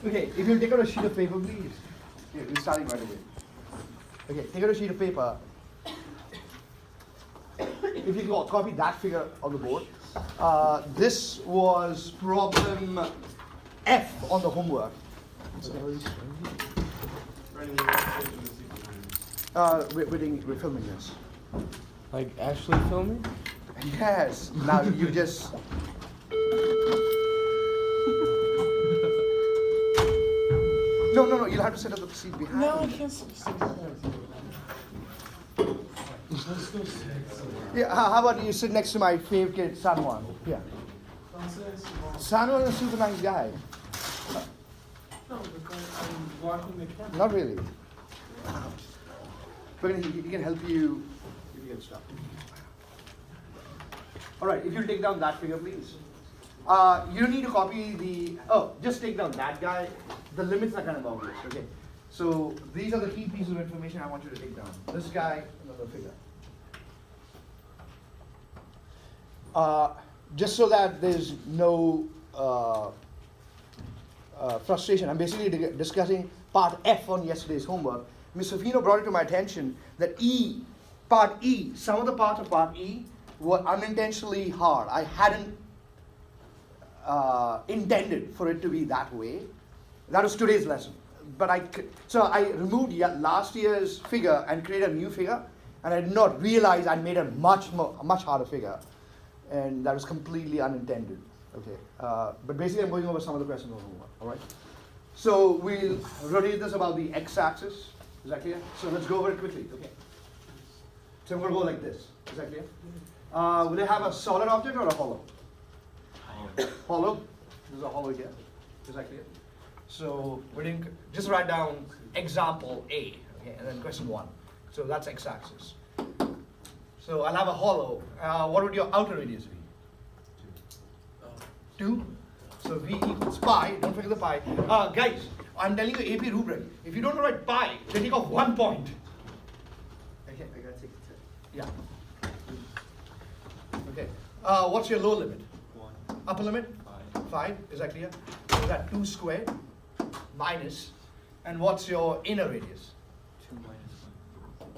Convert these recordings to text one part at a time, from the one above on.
Okay, if you'll take out a sheet of paper, please. Here, we're starting right away. Okay, take out a sheet of paper. If you can copy that figure on the board. This was problem F on the homework. We're filming this. Like actually filming? Yes. Now you just. No. You'll have to set up the seat behind. No, I can't sit Yeah. How about you sit next to my fave kid, Sanwan? Yeah. Sanwan is a super nice guy. No, because I'm watching the camera. Not really. But he can help you if you get stuck. All right, if you'll take down that figure, please. You don't need to copy the, just take down that guy. The limits are kind of obvious, okay? So these are the key pieces of information I want you to take down. This guy, another figure. Just so that there's no frustration, I'm basically discussing part F on yesterday's homework. Mr. Fino brought it to my attention that part E, some of the parts of part E were unintentionally hard. I hadn't intended for it to be that way. That was today's lesson. But so I removed last year's figure and created a new figure, and I did not realize I made a much harder figure, and that was completely unintended. Okay, but basically I'm going over some of the questions on homework. All right. So we'll rotate this about the x-axis. Is that clear? So let's go over it quickly. Okay. So I'm going to go like this. Is that clear? Will it have a solid object or a hollow? Hollow. There's a hollow here. Is that clear? So we're doing, just write down example A, okay, and then question 1. So that's x-axis. So I'll have a hollow. What would your outer radius be? 2. So V equals pi. Don't forget the pi. Guys, I'm telling you AP rubric. If you don't write pi, then take off 1 point. Okay, I gotta take it. Yeah. Okay. What's your lower limit? 1. Upper limit? 5. Is that clear? So that 2 squared minus. And what's your inner radius? 2 minus 1.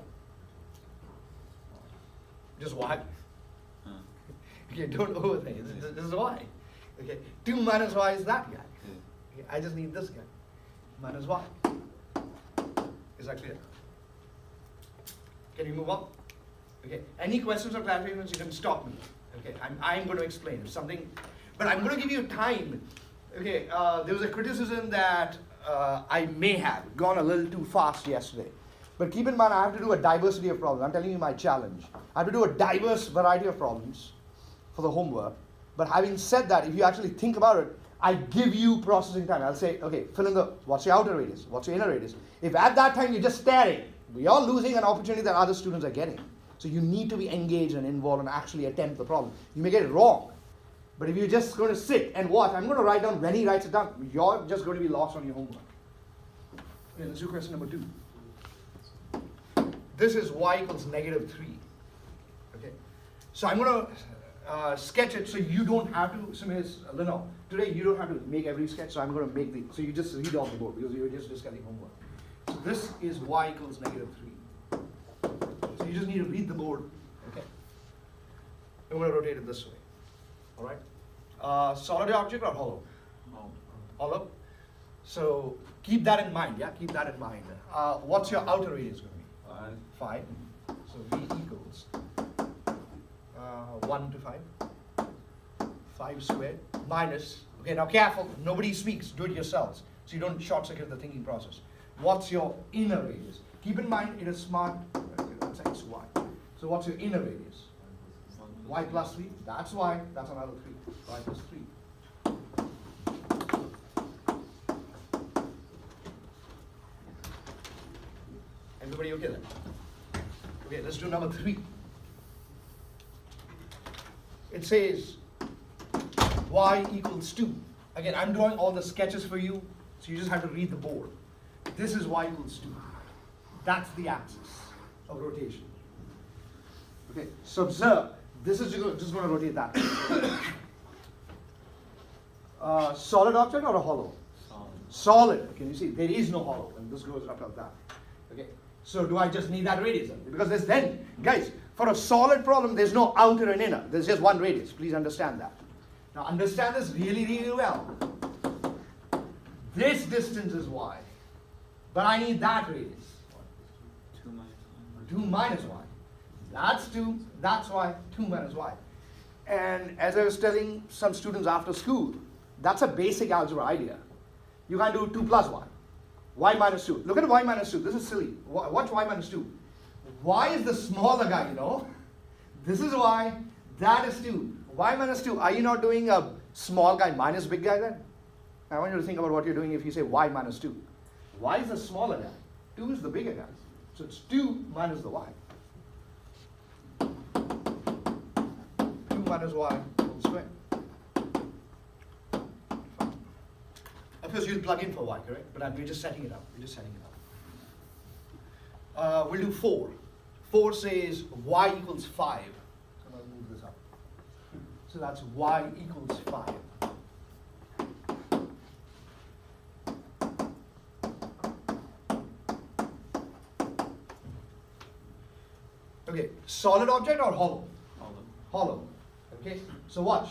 Just y. Huh. Okay, don't overthink. This is y. Okay. 2 minus y is that guy. Yeah. Okay, I just need this guy. Minus y. Is that clear? Can you move on? Okay. Any questions or clarifications, you can stop me. Okay. I'm going to explain. If something, but I'm going to give you time. Okay. There was a criticism that I may have gone a little too fast yesterday. But keep in mind, I have to do a diversity of problems. I'm telling you my challenge. I have to do a diverse variety of problems for the homework. But having said that, if you actually think about it, I give you processing time. I'll say, okay, fill in what's your outer radius? What's your inner radius? If at that time you're just staring, you're losing an opportunity that other students are getting. So you need to be engaged and involved and actually attempt the problem. You may get it wrong. But if you're just going to sit and watch, I'm going to write down when he writes it down. You're just going to be lost on your homework. Okay, let's do question number 2. This is y equals negative 3. Okay, so I'm going to sketch it so you don't have to. So Lino, today you don't have to make every sketch. So I'm going to make so you just read off the board because you're just discussing homework. So this is y equals negative 3. So you just need to read the board. Okay, I'm going to rotate it this way. All right. Solid object or hollow? Oh. Hollow. So keep that in mind. Yeah, keep that in mind. What's your outer radius going to be? 5. So V equals 1 to 5. 5 squared minus. Okay, now careful. Nobody speaks. Do it yourselves. So you don't short circuit the thinking process. What's your inner radius? Keep in mind it is smart. That's x, y. So what's your inner radius? Y plus 3. That's y. That's another 3. Y plus 3. Everybody okay then? Okay, let's do number 3. It says y equals 2. Again, I'm drawing all the sketches for you, so you just have to read the board. This is y equals 2. That's the axis of rotation. Okay, so observe. This is just going to rotate that. Solid object or a hollow? Solid. solid. Can you see? There is no hollow, and this goes up like that. Okay. So do I just need that radius then? Because there's then, guys, for a solid problem, there's no outer and inner. There's just one radius. Please understand that. Now understand this really, really well. This distance is y, but I need that radius. 2 minus 1. 2 minus y. That's 2, that's y, 2 minus y. And as I was telling some students after school, that's a basic algebra idea. You can do 2 plus y minus 2. Look at y minus 2. This is silly. Watch y minus 2. Y is the smaller guy, you know. This is y, that is 2. Y minus 2. Are you not doing a small guy minus big guy then? I want you to think about what you're doing if you say y minus 2. Y is the smaller guy. 2 is the bigger guy. So it's 2 minus the y. 2 minus y whole square. Of course, you'll plug in for y, correct? But we're just setting it up. We're just setting it up. We'll do 4. 4 says y equals 5. So I'm going to move this up. So that's y equals 5. Okay, solid object or hollow? Hollow. Hollow. Okay, so watch.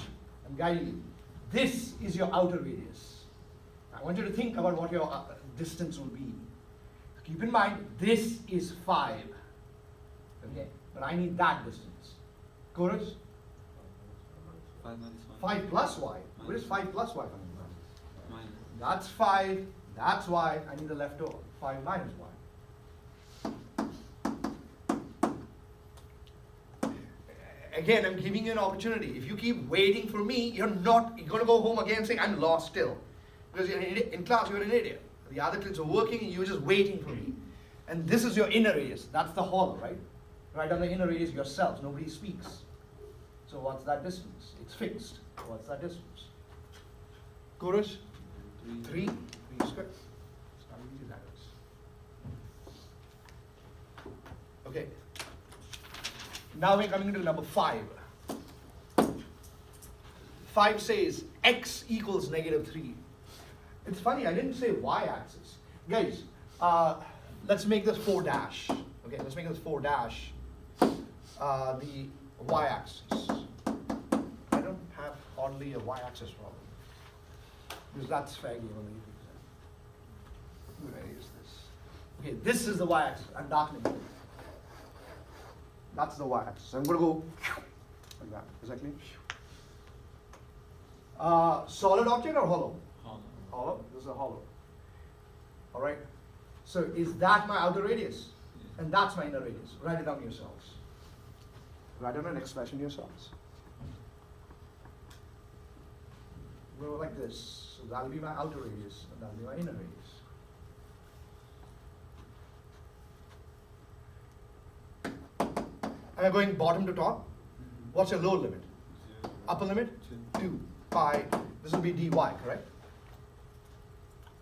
I'm guiding you. This is your outer radius. I want you to think about what your distance will be. Keep in mind, this is 5. Okay, but I need that distance. Chorus? 5 minus 1. 5 plus y. Where is 5 plus y coming from? Minus. That's 5. That's y. I need the leftover. 5 minus y. Again, I'm giving you an opportunity. If you keep waiting for me, you're going to go home again saying, I'm lost still. Because you're in class, you're an idiot. The other kids are working and you're just waiting for me. And this is your inner radius. That's the hollow, right? Right on the inner radius yourselves. Nobody speaks. So what's that distance? It's fixed. What's that distance? Chorus? 3. 3 squared. That's how easy that is. Okay. Now we're coming to number 5. 5 says x equals negative 3. It's funny, I didn't say y-axis. Guys, let's make this 4 dash. Okay, let's make this 4 dash. The y-axis. I don't have hardly a y-axis problem. Because that's fairly only. Where is this? Okay, this is the y-axis. I'm darkening it. That's the y-axis. So I'm going to go like that. Is that clear? Solid object or hollow? Hollow. Hollow. This is a hollow. All right. So is that my outer radius? Yes. And that's my inner radius. Write it down yourselves. Write down an expression yourselves. Go like this. So that'll be my outer radius, and that'll be my inner radius. Am I going bottom to top? What's your lower limit? 0. Upper limit? 2 pi. This will be dy, correct?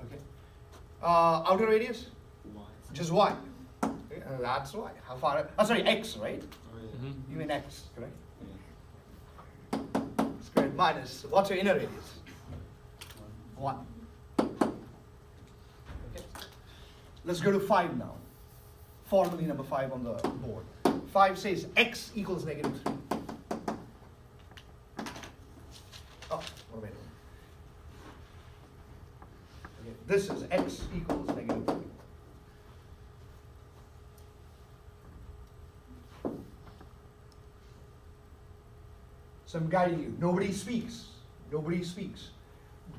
Okay. Outer radius? Y. Just y. Okay, that's y. How far? Sorry, x, right? Oh, yeah. You mean x, correct? Yeah. Squared minus. What's your inner radius? 1. Okay. Let's go to 5 now. Formally number 5 on the board. 5 says x equals negative 3. Oh, what am I doing? Okay, this is x equals negative 3. So I'm guiding you. Nobody speaks. Nobody speaks.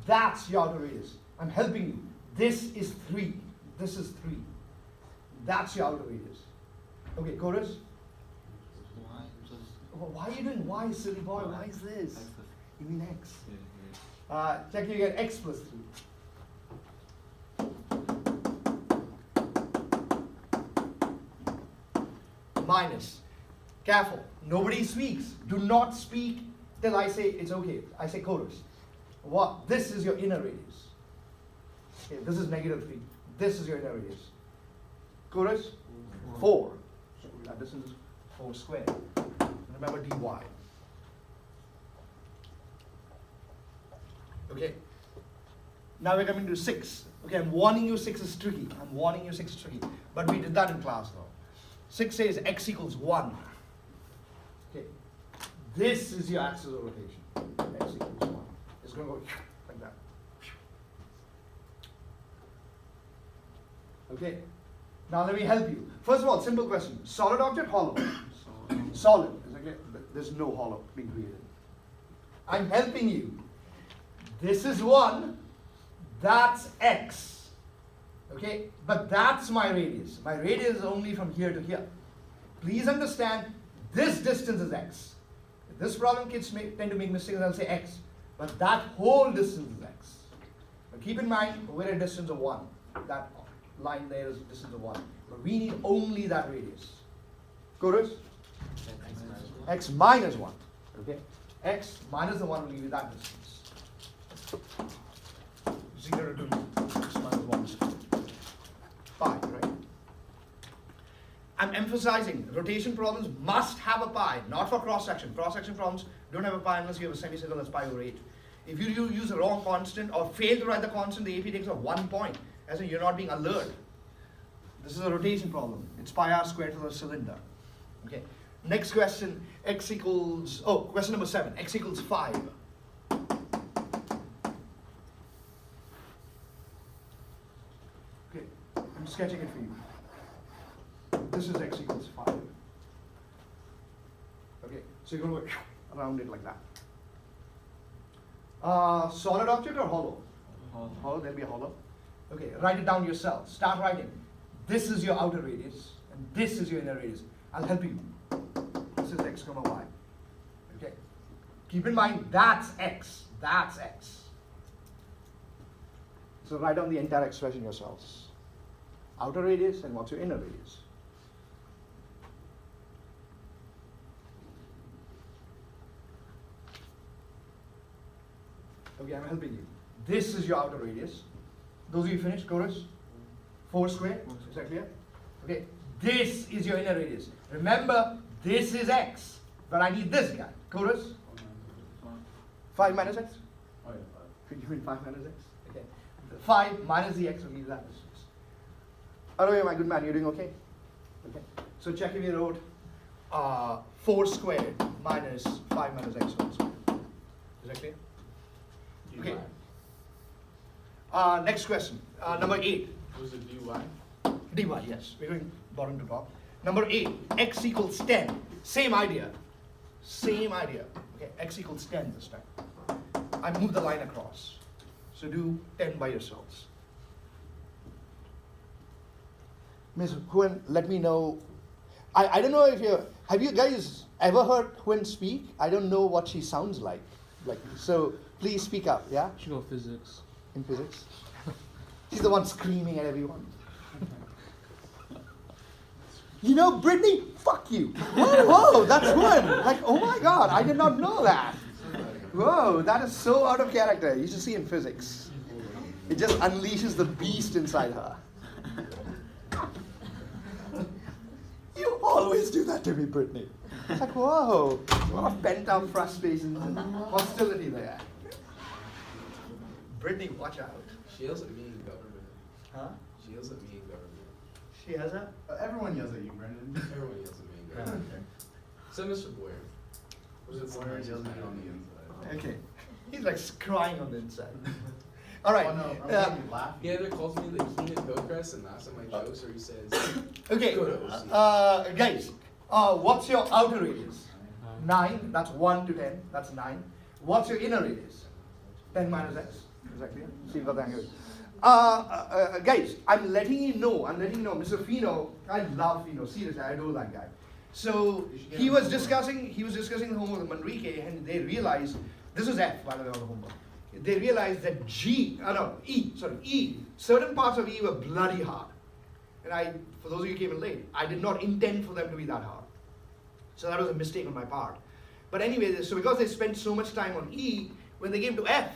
That's your outer radius. I'm helping you. This is 3. This is 3. That's your outer radius. Okay, chorus? Y plus. Why are you doing y, silly boy? Why is this? X plus. You mean x. Yeah, Check you get x plus 3. Minus. Careful. Nobody speaks. Do not speak till I say it's okay. I say chorus. What? This is your inner radius. Okay, this is negative 3. This is your inner radius. Chorus? 4. So that distance is 4 squared. Remember dy. Okay. Now we're coming to 6. Okay, I'm warning you 6 is tricky. I'm warning you 6 is tricky. But we did that in class though. 6 says x equals 1. Okay, this is your axis of rotation. X equals 1. It's going to go like that. Okay, now let me help you. First of all, simple question. Solid object, hollow? Solid. Okay? There's no hollow being created. I'm helping you. This is 1. That's x. Okay? But that's my radius. My radius is only from here to here. Please understand, this distance is x. This problem, kids tend to make mistakes, they'll say x. But that whole distance is x. But keep in mind, we're at a distance of 1. That line there is a distance of 1. But we need only that radius. Chorus? X minus 1. Okay? X minus the 1 will give you that distance. 0 to x minus 1 is pi, right? I'm emphasizing rotation problems must have a pi, not for cross section. Cross section problems don't have a pi unless you have a semicircle that's pi over 8. If you use the wrong constant or fail to write the constant, the AP takes off 1 point, as in you're not being alert. This is a rotation problem. It's pi r squared for the cylinder. Okay. Next question, question number 7, x equals 5. Okay, I'm sketching it for you. This is x equals 5. Okay, so you're going to go around it like that. Solid object or hollow? Hollow, there'll be a hollow. Okay, write it down yourself. Start writing. This is your outer radius, and this is your inner radius. I'll help you. This is x comma y. Okay. Keep in mind, that's x. That's x. So write down the entire expression yourselves. Outer radius and what's your inner radius. Okay, I'm helping you. This is your outer radius. Those of you finished, chorus? 4 square, is that clear? Okay, this is your inner radius. Remember, this is x, but I need this guy. Chorus? 5 minus x? You mean 5 minus x? Okay. 5 minus the x will give that distance. Arroyo, my good man, you're doing okay? Okay. So check if you wrote 4 squared minus 5 minus x whole squared. Is that clear? Okay. Next question, number 8. Was it dy? dy, yes. We're going bottom to top. Number 8, x equals 10. Same idea. Same idea. Okay, x equals 10 this time. I move the line across. So do 10 by yourselves. Ms. Huen, let me know. I don't know if have you guys ever heard Huen speak? I don't know what she sounds like. So please speak up, yeah? She got physics. In physics. She's the one screaming at everyone. You know, Brittany, fuck you. Whoa, that's Huen. Like, oh my God, I did not know that. Whoa, that is so out of character. You should see in physics. It just unleashes the beast inside her. You always do that to me, Brittany. It's like, whoa, a lot of pent-up frustration and hostility there. Brittany, watch out. She yells at me in government. Huh? She yells at me in government. She has a... Everyone yells at you, Brendan. Everyone yells at me in government. So Mr. Boyer. Was it Boyer sometimes yells just at me mad on on the the inside? Okay. He's like crying on the inside. All right. Oh, no, I'm thinking laughing. He either calls me the king of Hillcrest and laughs at my jokes, or he says, Okay. Kudos. Guys, what's your outer radius? 9. That's 1 to 10. That's 9. What's your inner radius? 10 minus x. Is that clear? See what the angle is. Guys, I'm letting you know, Mr. Fino, I love Fino, seriously, I adore that guy. So he was discussing the homework with Manrique, and they realized, this is F, by the way, on the homework. They realized that E, certain parts of E were bloody hard. And for those of you who came in late, I did not intend for them to be that hard. So that was a mistake on my part. But anyway, so because they spent so much time on E, when they came to F,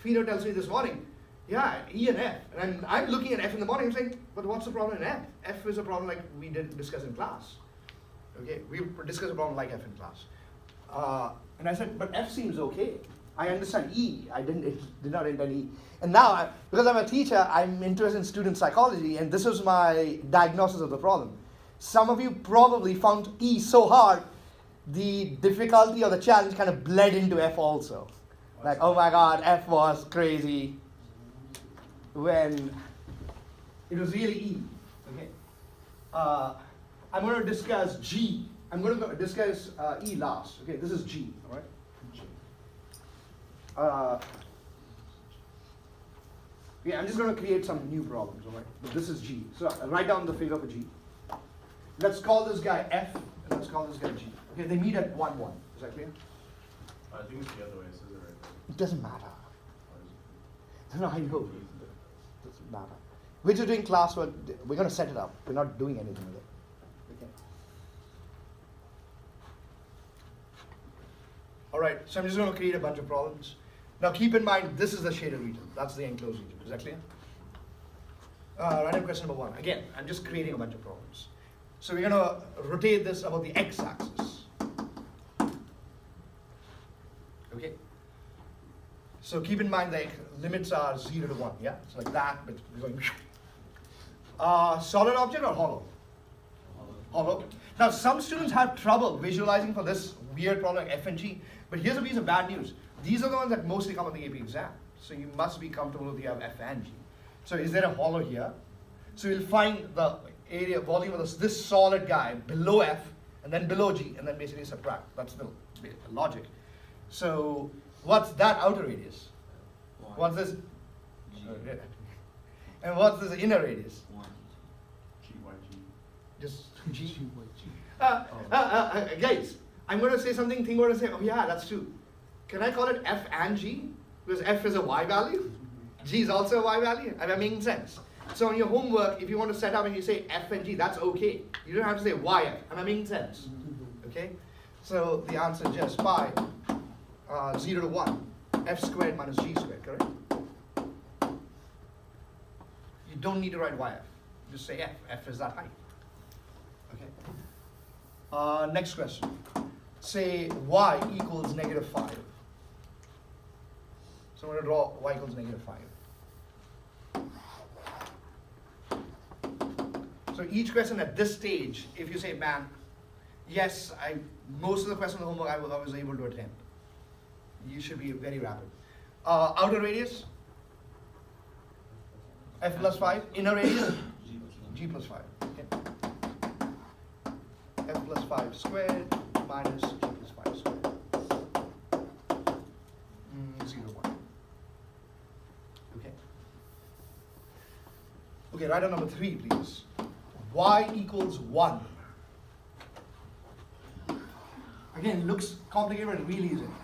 Fino tells me this morning, yeah, E and F. And I'm looking at F in the morning, I'm saying, but what's the problem in F? F is a problem like we didn't discuss in class. Okay, we discussed a problem like F in class. And I said, but F seems okay. I understand E. I did not intend E. And now, because I'm a teacher, I'm interested in student psychology, and this was my diagnosis of the problem. Some of you probably found E so hard, the difficulty or the challenge kind of bled into F also. Like, oh my God, F was crazy, when it was really E. Okay. I'm going to discuss G. I'm going to discuss E last. Okay, this is G. All right. Yeah, I'm just going to create some new problems. All right. But this is G. So write down the figure for G. Let's call this guy F, and let's call this guy G. Okay, they meet at 1, 1. Is that clear? I think it's the other way, it says it right there. It doesn't matter. Or is it- No, I know. It doesn't matter. We're just doing classwork. We're going to set it up. We're not doing anything with it. Okay. All right, so I'm just going to create a bunch of problems. Now keep in mind, this is the shaded region. That's the enclosed region. Is that clear? Random question number 1. Again, I'm just creating a bunch of problems. So we're going to rotate this about the x-axis. Okay. So keep in mind the limits are 0 to 1. Yeah, it's like that, but we're going. Solid object or hollow? Hollow. Now some students have trouble visualizing for this weird problem like F and G. But here's a piece of bad news. These are the ones that mostly come on the AP exam. So you must be comfortable if you have F and G. So is there a hollow here? So you'll find the area volume of this solid guy below F and then below G and then basically subtract. That's the logic. So what's that outer radius? What's this? And what's this inner radius? GYG. Just G. Guys, I'm going to say something. Think going to say, oh yeah, that's true. Can I call it F and G? Because F is a Y value. G is also a Y value. Am I making sense? So on your homework, if you want to set up and you say F and G, that's okay. You don't have to say YF. Am I making sense? Okay? So the answer is just pi 0 to 1. F squared minus G squared, correct? You don't need to write YF. Just say F. F is that height. Okay. Next question. Say Y equals negative 5. So I'm going to draw Y equals negative 5. So each question at this stage, if you say, man, yes, most of the questions in the homework I was able to attempt. You should be very rapid. Outer radius? F plus 5. Inner radius? G plus 5. Okay. F plus 5 squared minus G plus 5 squared. 0, 1. Okay. Okay, write down number 3, please. Y equals 1. Again, it looks complicated, but it really isn't.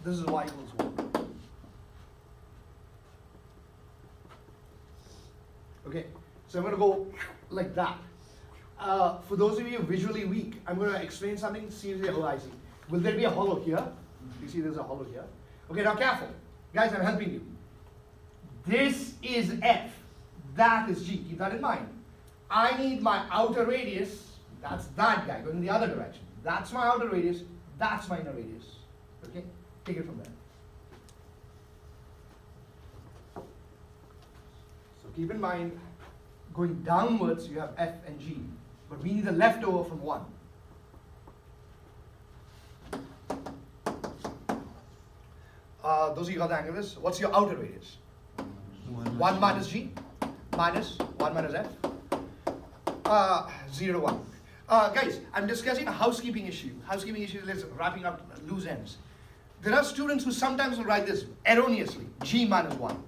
This is Y equals 1. Okay, so I'm going to go like that. For those of you visually weak, I'm going to explain something. See if oh, I see. Will there be a hollow here? You see there's a hollow here. Okay, now careful. Guys, I'm helping you. This is F. That is G. Keep that in mind. I need my outer radius. That's that guy going in the other direction. That's my outer radius. That's my inner radius. Okay? Take it from there. So keep in mind, going downwards, you have F and G. But we need the leftover from 1. Those of you got the angle of this, what's your outer radius? 1 minus G minus 1 minus F. 0 to 1. Guys, I'm discussing a housekeeping issue. Housekeeping issue is wrapping up loose ends. There are students who sometimes will write this erroneously, G minus 1.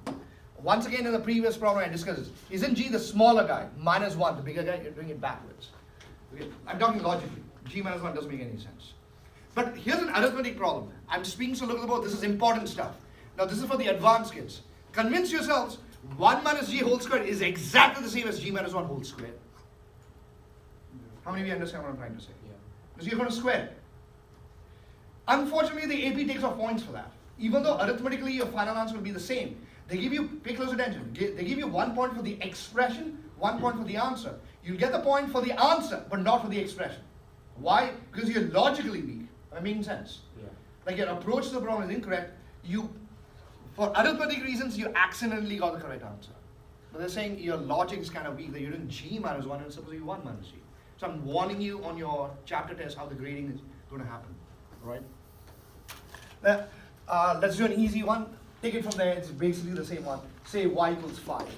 Once again, in the previous problem I discussed this. Isn't G the smaller guy, minus 1, the bigger guy? You're doing it backwards. Okay? I'm talking logically. G minus 1 doesn't make any sense. But here's an arithmetic problem. I'm speaking, so look at the board. This is important stuff. Now, this is for the advanced kids. Convince yourselves 1 minus G whole squared is exactly the same as G minus 1 whole squared. How many of you understand what I'm trying to say? Yeah. Because you're going to square it. Unfortunately, the AP takes off points for that. Even though arithmetically your final answer will be the same, they give you, pay close attention, they give you 1 point for the expression, 1 point for the answer. You'll get the point for the answer, but not for the expression. Why? Because you're logically weak. Am I making sense? Yeah. Like your approach to the problem is incorrect. for arithmetic reasons, you accidentally got the correct answer. But they're saying your logic is kind of weak, that you're doing G minus 1 and it's supposed to be 1 minus G. So I'm warning you on your chapter test how the grading is going to happen. Alright? Let's do an easy one. Take it from there, it's basically the same one. Say y equals 5.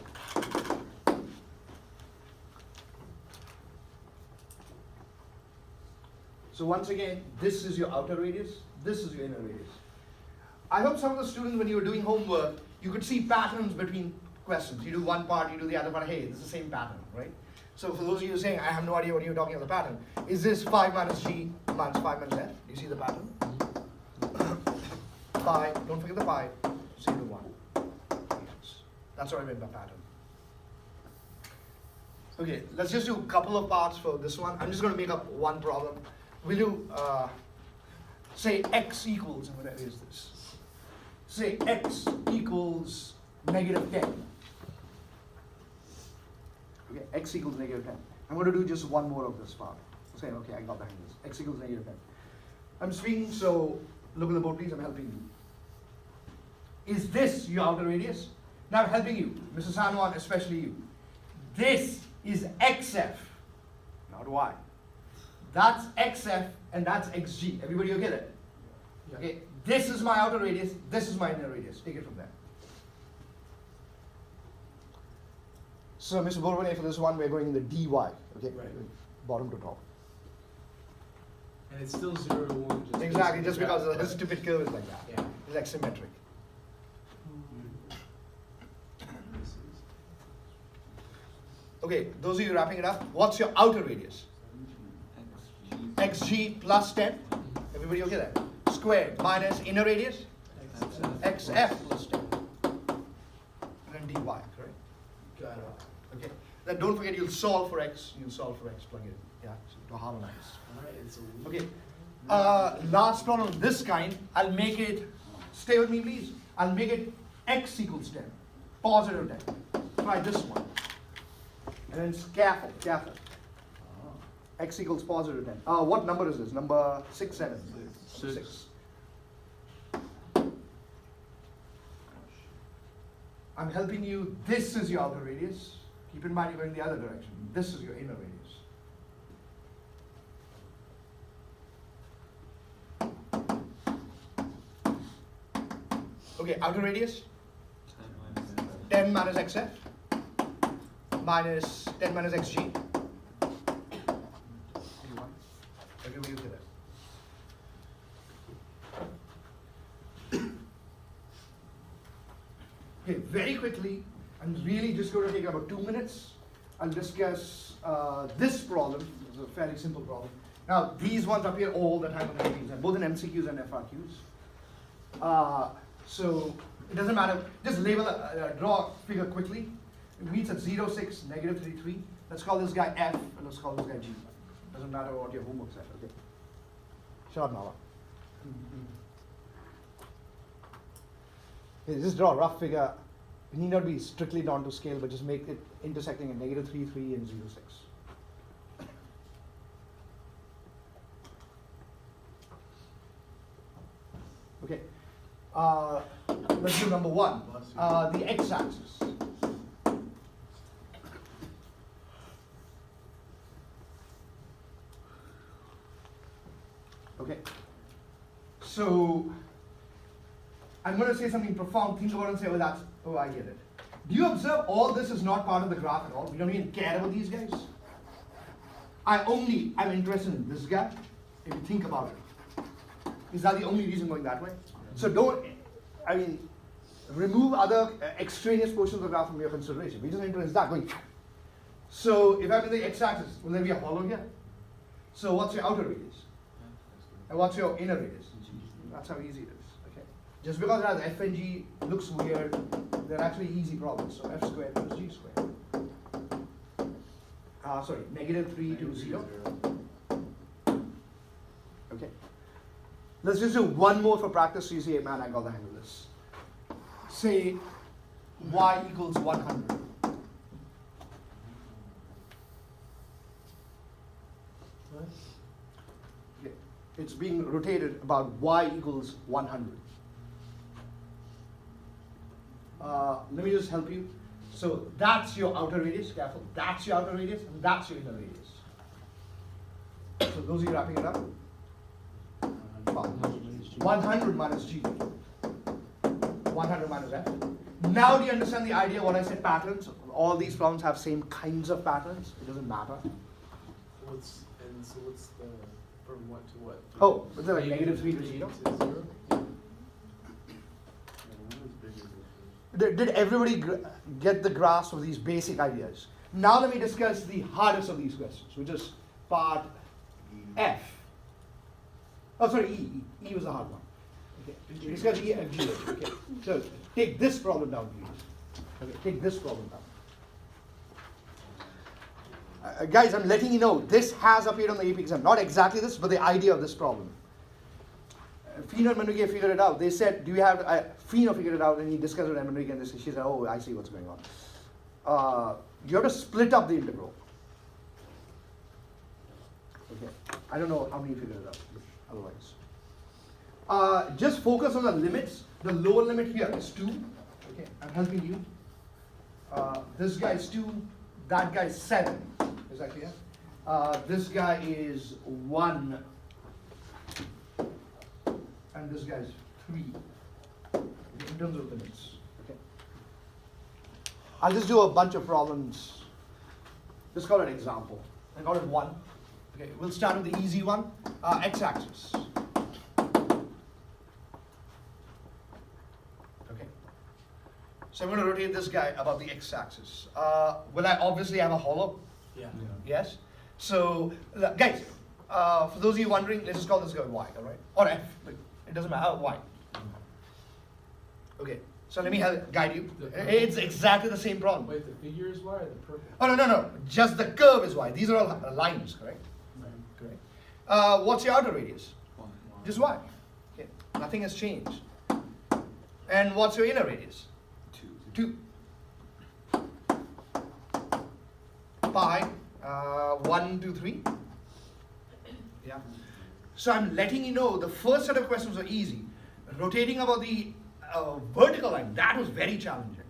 So once again, this is your outer radius, this is your inner radius. I hope some of the students, when you were doing homework, you could see patterns between questions. You do one part, you do the other part, hey, this is the same pattern, right? So for those of you saying, I have no idea what you're talking about the pattern, is this 5 minus G minus 5 minus F? Do you see the pattern? Pi, don't forget the pi, 0 to 1. Yes. That's what I meant by pattern. Okay, let's just do a couple of parts for this one. I'm just going to make up one problem. We'll do, say x equals, and what is this? Say x equals negative 10. Okay, x equals negative 10. I'm going to do just one more of this part. Say, okay, I got the hang of this. X equals negative 10. I'm speaking, so look at the board, please. I'm helping you. Is this your outer radius? Now I'm helping you, Mrs. Sanwan, especially you. This is xf, not y. That's xf and that's xg. Everybody okay there? Yeah. Okay, this is my outer radius, this is my inner radius. Take it from there. So, Mr. Borvane, for this one, we're going in the dy, okay? Right. Bottom to top. And it's still 0 to 1. Just Exactly, based just on because the the stupid curve is like that. Yeah. It's like symmetric. Okay, those of you wrapping it up, what's your outer radius? xg plus 10. Everybody okay there? Squared minus inner radius? xf plus 10. And then dy, correct? Got it. Okay. Then don't forget you'll solve for x, plug it in. Yeah, so to harmonize. Alright, it's a Okay. Last problem of this kind, I'll make it, stay with me please, I'll make it x equals 10, positive 10. Try this one. And then scaffold. X equals positive 10. What number is this? Number 6, 7? 6. I'm helping you, this is your outer radius. Keep in mind you're going the other direction. This is your inner radius. Okay, outer radius? 10 minus xf minus 10 minus xg. Everybody okay there? Okay, very quickly, I'm really just going to take about 2 minutes. I'll discuss this problem. It's a fairly simple problem. Now, these ones appear all the time on the exams, both in MCQs and FRQs. So, it doesn't matter. Just label, draw a figure quickly. It meets at 0, 6, negative 3, 3. Let's call this guy F, and let's call this guy G. Doesn't matter what your homework said, okay? Short Nala. Okay, just draw a rough figure. It need not be strictly down to scale, but just make it intersecting at negative 3, 3 and 0, 6. Okay. Let's do number 1. The x-axis. Okay. So I'm going to say something profound. Think about it and say, oh, I get it. Do you observe all this is not part of the graph at all? We don't even care about these guys. I'm interested in this guy. If you think about it, is that the only reason going that way? So remove other extraneous portions of the graph from your consideration. We just interested in that going. So if I'm in the x-axis, will there be a hollow here? So what's your outer radius? And what's your inner radius? That's how easy it is. Okay. Just because it has f and g looks weird, they're actually easy problems. So f squared plus g squared. Negative 3 to 0. Okay. Let's just do one more for practice so you see, hey, man, I got the hang of this. Say y equals 100. Okay. It's being rotated about y equals 100. let me just help you. So that's your outer radius, careful. That's your outer radius, and that's your inner radius. So those of you wrapping it up. 100 minus G. 100 minus F. Now do you understand the idea what I said patterns? All these problems have same kinds of patterns. It doesn't matter. What's the from what to what? Oh, is it like negative 3 to 0? To 0? Did everybody get the grasp of these basic ideas? Now let me discuss the hardest of these questions, which is part F. Oh, sorry, E. E was the hard one. Okay. We discuss E, F, G, H. Okay. So take this problem down, please. Okay. Take this problem down. Guys, I'm letting you know this has appeared on the AP exam. Not exactly this, but the idea of this problem. Fino and Manrique figured it out. They said, do you have, Fino figured it out and he discussed it with Manrique and she said, oh, I see what's going on. You have to split up the integral. Okay. I don't know how many figured it out, otherwise. Just focus on the limits. The lower limit here is 2. Okay, I'm helping you. This guy is 2, that guy is 7. Is that clear? This guy is 1. And this guy is 3, okay, in terms of limits. Okay. I'll just do a bunch of problems. Just call it example. I got it 1. Okay, we'll start with the easy one. X-axis. Okay. So I'm going to rotate this guy about the x-axis. Will I obviously have a hollow? Yeah. Yes. So, guys, for those of you wondering, let's just call this guy y, all right? Or f. It doesn't matter. Y. Okay. So let me guide you. It's exactly the same problem. Wait, the figure is y or the purple? Oh no. Just the curve is y. These are all lines, correct? Right. Correct. What's your outer radius? 1. Just y. Okay. Nothing has changed. And what's your inner radius? 2. Pi. 1, 2, 3. Yeah. So I'm letting you know the first set of questions are easy. Rotating about the vertical line, that was very challenging.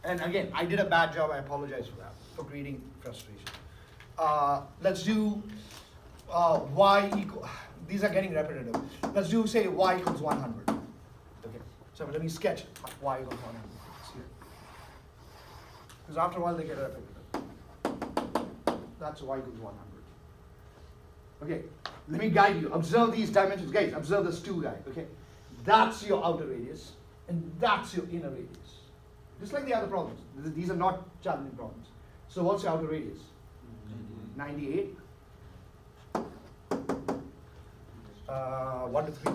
And again, I did a bad job. I apologize for that, for creating frustration. Let's do y equal, these are getting repetitive. Let's do, say, y equals 100. Okay, so let me sketch y equals 100. Because after a while they get repetitive. That's y equals 100. Okay, let me guide you. Observe these dimensions. Guys, observe this 2 guy. Okay, that's your outer radius, and that's your inner radius. Just like the other problems. These are not challenging problems. So what's your outer radius? 98. 1 to 3.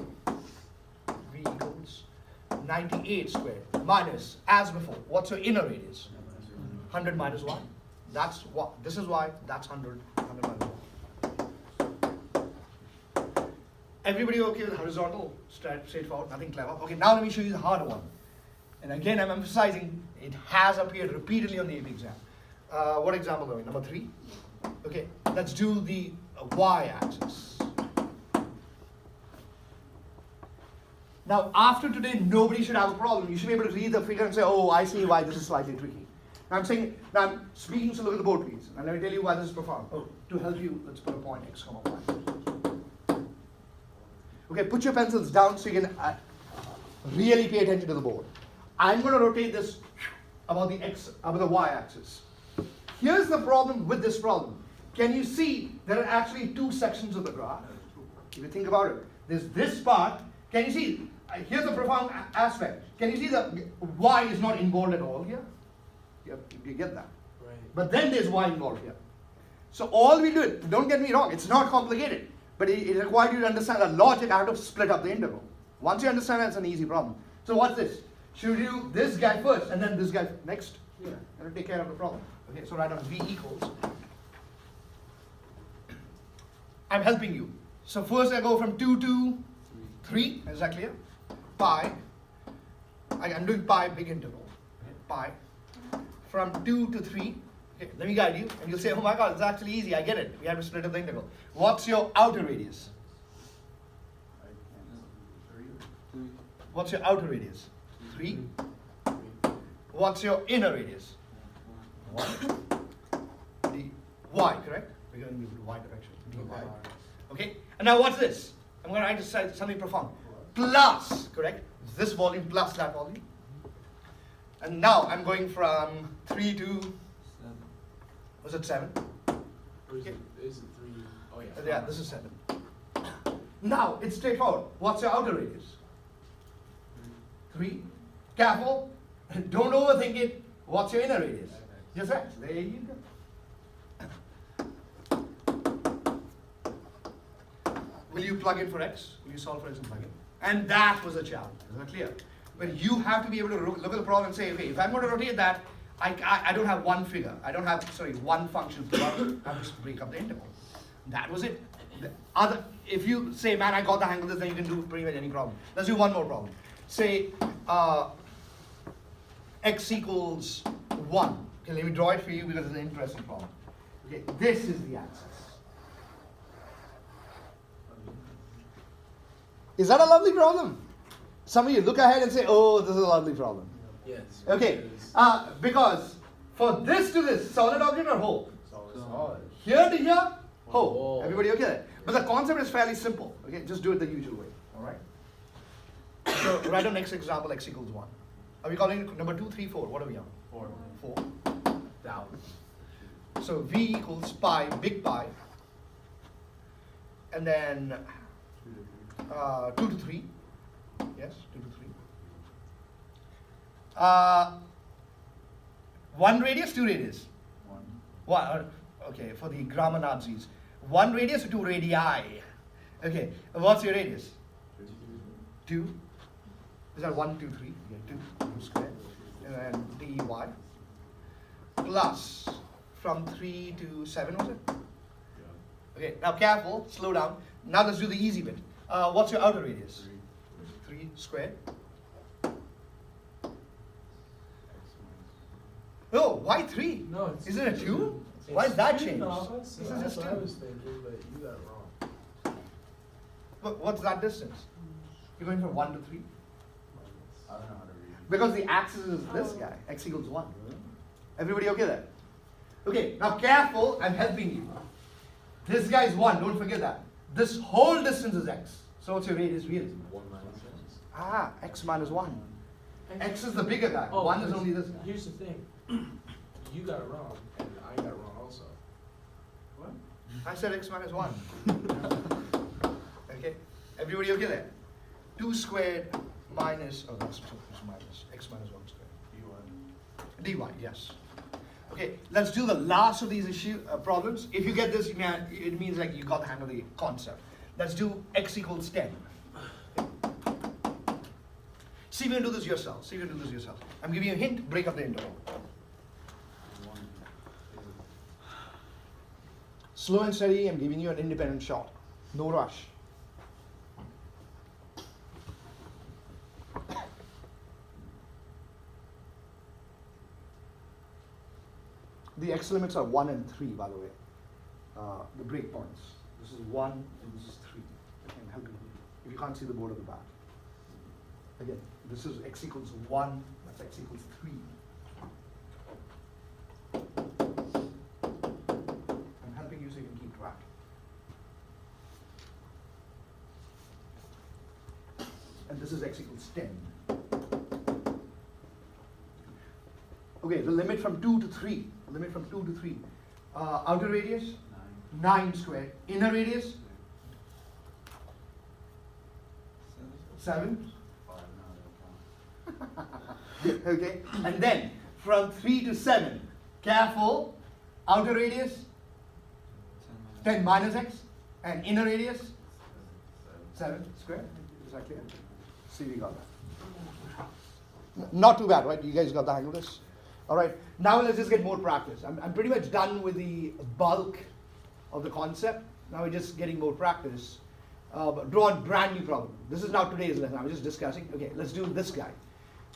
V equals 98 squared minus, as before, what's your inner radius? 100 minus 1. That's what. This is y. That's 100. 100 minus 1. Everybody okay with horizontal? Straightforward, nothing clever. Okay, now let me show you the harder one. And again, I'm emphasizing it has appeared repeatedly on the AP exam. What example are we? Number 3. Okay, let's do the y-axis. Now, after today, nobody should have a problem. You should be able to read the figure and say, oh, I see why this is slightly tricky. Now I'm speaking, so look at the board, please. And let me tell you why this is profound. Oh, to help you, let's put a point x, comma, y. Okay, put your pencils down so you can really pay attention to the board. I'm going to rotate this about the y-axis. Here's the problem with this problem. Can you see there are actually 2 sections of the graph? If you think about it, there's this part. Can you see? Here's a profound aspect. Can you see that y is not involved at all here? You get that? Right. But then there's y involved here. So all we do, don't get me wrong, it's not complicated. But it requires you to understand the logic. I have to split up the integral. Once you understand that, it's an easy problem. So what's this? Should we do this guy first and then this guy next? Yeah. That'll take care of the problem. Okay, so write down v equals. I'm helping you. So first I go from 2 to 3. Is that clear? Pi. I'm doing pi big interval. Okay, pi. From 2 to 3. Okay, let me guide you. And you'll say, oh my god, it's actually easy. I get it. We have to split up the integral. What's your outer radius? What's your outer radius? 3. What's your inner radius? 1. The y, correct? We're going to move to y direction. dy. Okay? And now what's this? I'm going to write this something profound. Plus, correct? This volume plus that volume. And now I'm going from 3 to, was it 7? Or is it 3? Oh, yeah. Yeah, this is 7. Now, it's straightforward. What's your outer radius? 3. Careful. Don't overthink it. What's your inner radius? Just X. There you go. Will you plug in for X? Will you solve for X and plug in? And that was a challenge. Is that clear? But you have to be able to look at the problem and say, okay, if I'm going to rotate that, I don't have one figure. I don't have, one function throughout. I have to break up the interval. That was it. If you say, man, I got the hang of this, then you can do pretty much any problem. Let's do one more problem. Say, x equals 1. Okay, let me draw it for you because it's an interesting problem. Okay, this is the axis. Is that a lovely problem? Some of you look ahead and say, oh, this is a lovely problem. Yes. Okay, because for this to this, solid object or whole? Solid. Here to here, whole. Whole. Everybody okay there? But the concept is fairly simple. Okay, just do it the usual way. All right. So write down next example, x equals 1. Are we calling it number 2, 3, 4? What are we on? 4. 4. Down. So v equals pi, big pi, and then 2 to 3. Yes, 2 to 3. 1 radius, 2 radius. 1. Okay, for the grammar Nazis. 1 radius or 2 radii? Okay, what's your radius? 2. Is that 1, 2, 3? Yeah, 2 squared. And then dy. Plus, from 3 to 7, was it? Yeah. Okay, now careful, slow down. Now let's do the easy bit. What's your outer radius? 3 squared. Oh, why 3? No, it's Isn't it 2? It's Why is that 2, changed? no, This that's is just what I 2. was thinking, but you got it wrong. What's that distance? You're going from 1 to 3? I don't know how to read. Because the axis is this guy, x equals 1. Everybody okay there? Okay, now careful, I'm helping you. This guy is 1, don't forget that. This whole distance is x. So what's your radius really? 1 minus x. X minus 1. X is the bigger guy. Oh, 1 is only this guy. Here's the thing. You got it wrong, and I got it wrong also. What? I said x minus 1. Okay, everybody okay there? 2 squared minus, oh that's minus, x minus 1 squared. D1. dy, yes. Okay, let's do the last of these problems. If you get this, it means like you got the hang of the concept. Let's do x equals 10. See if you can do this yourself. I'm giving you a hint, break up the interval. 1. Slow and steady, I'm giving you an independent shot. No rush. The x limits are 1 and 3, by the way. The break points. This is 1 and this is 3. I'm helping you. If you can't see the board at the back. Again, this is x equals 1, that's x equals 3. I'm helping you so you can keep track. And this is x equals 10. Okay, the limit from 2 to 3. Outer radius? 9 squared. Inner radius? 7. 5. No, I don't count. Okay, and then from 3 to 7. Careful. Outer radius? 10 minus x. And inner radius? 7 squared. Is that clear? See, we got that. Not too bad, right? You guys got the hang of this? All right, now let's just get more practice. I'm pretty much done with the bulk of the concept. Now we're just getting more practice. But draw a brand new problem. This is now today's lesson. I was just discussing. Okay, let's do this guy.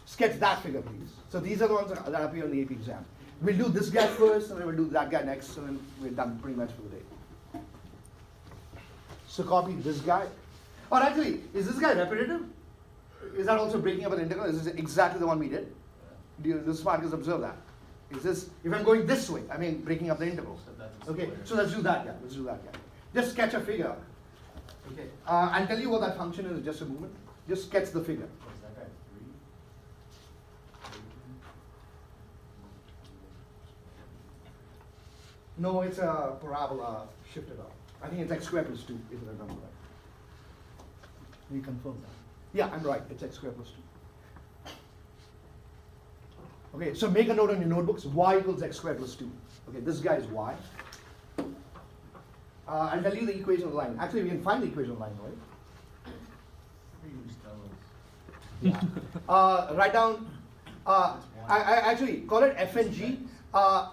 Sketch that figure, please. So these are the ones that appear on the AP exam. We'll do this guy first, and then we'll do that guy next, and then we're done pretty much for the day. So copy this guy. Or actually, is this guy repetitive? Is that also breaking up an integral? Is this exactly the one we did? Do you, the Spartacus observe that? Is this, if I'm going this way, I mean breaking up the integral. So that's a Okay, square. so let's do that, yeah, let's do that, yeah. Just sketch a figure. Okay, I'll tell you what that function is in just a moment. Just sketch the figure. Is that guy 3? No, it's a parabola shifted up. I think it's x squared plus 2, if I remember right. We confirm that. Yeah, I'm right, it's x squared plus 2. Okay, so make a note on your notebooks, y equals x squared plus 2. Okay, this guy is y. I'll tell you the equation of the line. Actually, we can find the equation of the line, right? You just tell us. Write down, I actually call it f and g, There's a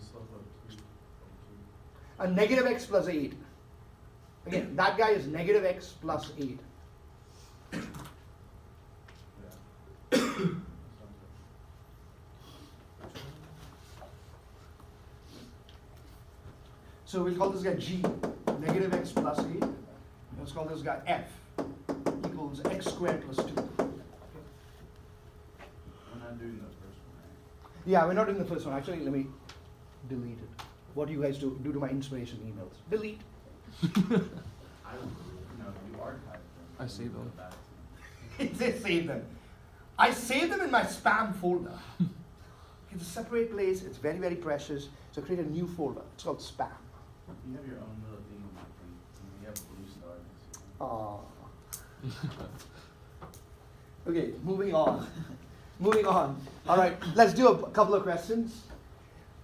slope of 2. a negative x plus 8. Again, that guy is negative x plus 8. Yeah. So we'll call this guy g, negative x plus 8. Let's call this guy f, equals x squared plus 2. We're not doing the first one, right? Yeah, we're not doing the first one. Actually, let me delete it. What do you guys do to my inspiration emails? Delete. I don't, you archive them. I save them. Go back to It says save them. I save them in my spam folder. It's a separate place. It's very, very precious. So create a new folder. It's called spam. them. You have your own little thing on my thing. And you have blue stars. Okay, moving on. Moving on. All right, let's do a couple of questions.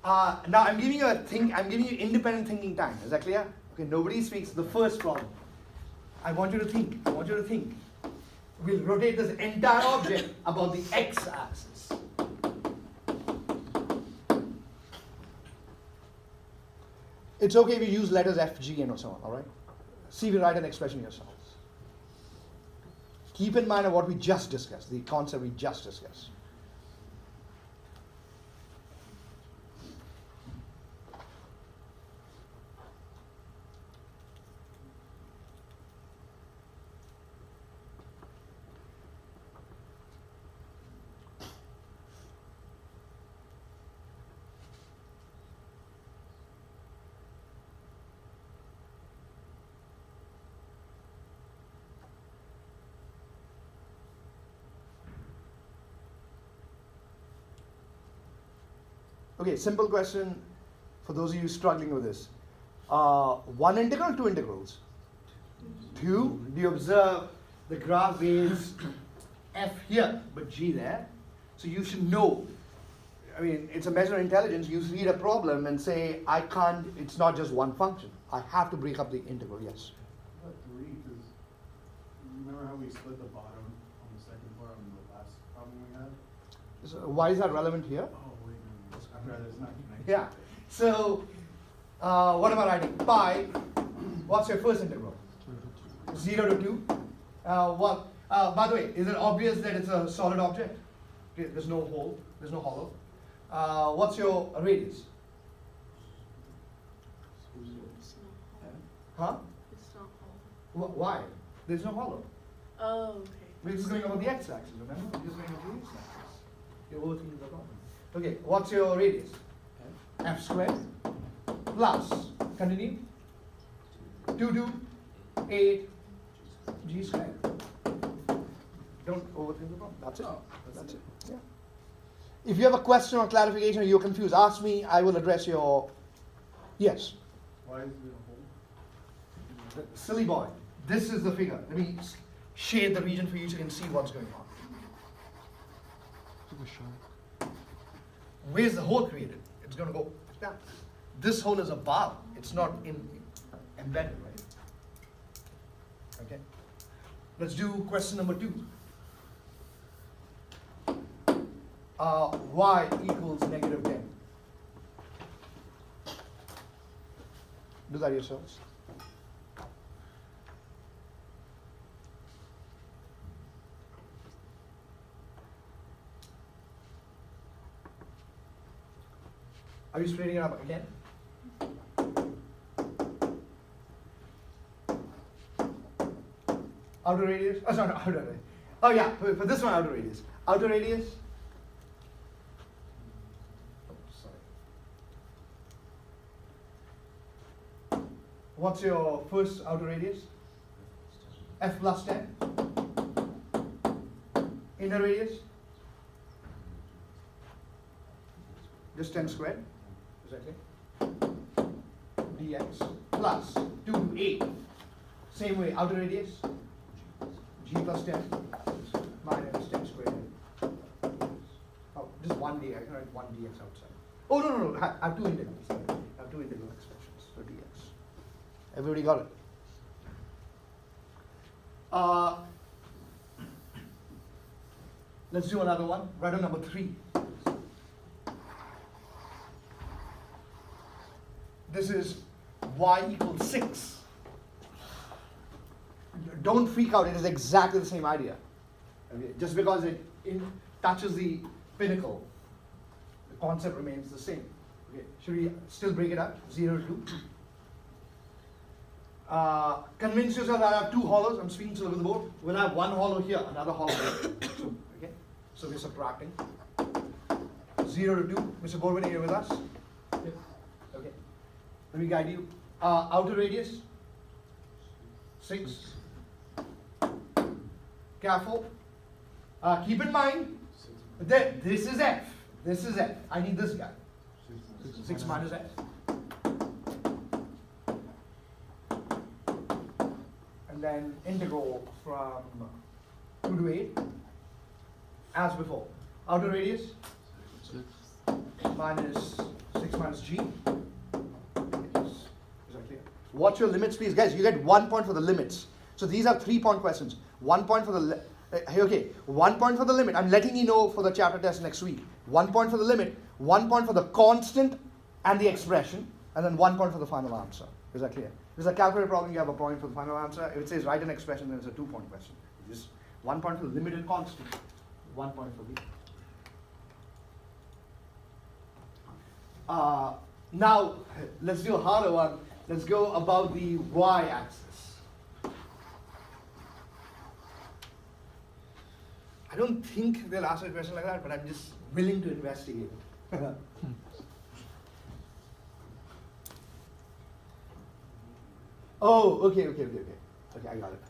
Now I'm giving you I'm giving you independent thinking time. Is that clear? Okay, nobody speaks. The first problem. I want you to think. I want you to think. We'll rotate this entire object about the x-axis. It's okay if you use letters F, G, and so on, all right? See if you write an expression yourselves. Keep in mind what we just discussed, the concept we just discussed. Okay, simple question for those of you struggling with this. One integral, two integrals? Two. Do you observe the graph is f here, but g there? So you should know. I mean, it's a measure of intelligence. You read a problem and say, I can't, it's not just one function. I have to break up the integral, yes. What 3? Because remember how we split the bottom on the second part on the last problem we had? So why is that relevant here? Oh, wait, no. I'd rather it's not connected. Yeah. So, what am I writing? Pi, what's your first integral? 0 to 2. By the way, is it obvious that it's a solid object? Okay, there's no hole, there's no hollow. What's your radius? It's not hollow. Huh? It's not hollow. Why? There's no hollow. Oh, okay. We're just going about the x-axis, remember? We're just going about the x-axis. You're overthinking the problem. Okay, what's your radius? F squared plus, continue, 2, 2, 8, g squared. Don't overthink the problem. That's it. Oh, That's it. Yeah. If you have a question or clarification or you're confused, ask me. I will address your. Yes. Why is it a hole? Silly boy. This is the figure. Let me shade the region for you so you can see what's going on. Where's the hole created? It's going to go down. This hole is above. It's not embedded, right? Okay. Let's do question number 2. Y equals negative 10. Do that yourselves. Are you splitting it up again? Outer radius? Oh, sorry, outer radius. Oh yeah, for this one, outer radius. Outer radius. Oh, sorry. What's your first outer radius? F plus 10. Inner radius? Just 10 squared. Is that clear? Dx plus 2 to 8. Same way, outer radius. G plus 10 minus 10 squared. Oh, just 1 d. I can write 1 dx outside. Oh, no. I have two integrals. I have two integral expressions for dx. Everybody got it? Let's do another one. Write on number 3. This is y equals 6. Don't freak out, it is exactly the same idea. Okay? Just because it touches the pinnacle, the concept remains the same. Okay? Should we still break it up? 0 to 2. Convince yourself that I have two hollows. I'm speaking to the board. We'll have one hollow here, another hollow there. Okay? So we're subtracting. 0 to 2. Mr. Borwin, are you with us? Yep. Okay. Let me guide you. Outer radius? 6. Careful. Keep in mind, this is F. This is F. I need this guy. 6 minus F. And then integral from 2 to 8. As before. Outer radius? Minus 6 minus G. Is that clear? What's your limits, please? Guys, you get 1 point for the limits. So these are 3-point questions. 1 point for the okay, 1 point for the limit. I'm letting you know for the chapter test next week. 1 point for the limit, 1 point for the constant and the expression, and then 1 point for the final answer. Is that clear? If it's a calculator problem, you have a point for the final answer. If it says write an expression, then it's a 2-point question. Just 1 point for the limit and constant, 1 point for the. Now, let's do a harder one. Let's go about the y-axis. I don't think they'll ask a question like that, but I'm just willing to investigate. Oh, okay, I got it.